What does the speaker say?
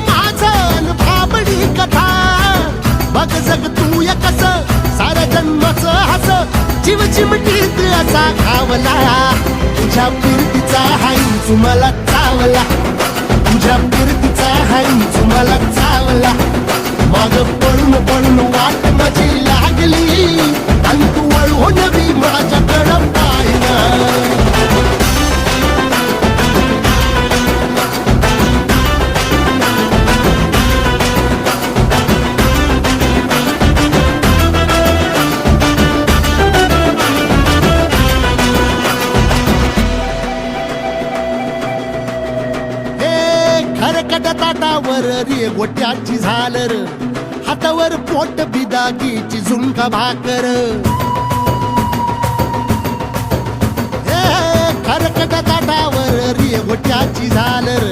माझं भाबडी कथा बघ जग तू या कस साऱ्या जन्माचं हस जीव चिमटीत असा घावला तुझ्या फिरतीचा हाईच मला चावला तुझ्या फिरतीचा हाईच मला चावला माग पळून पळून वाट माझी लागली आणि तू वळून बी माझ्याकडं पाहिना खरकट ताटावर रे गोट्याची झालर हातावर पोट बिदागीची झुणका भाकर खरकट ताटावर रे गोट्याची झालर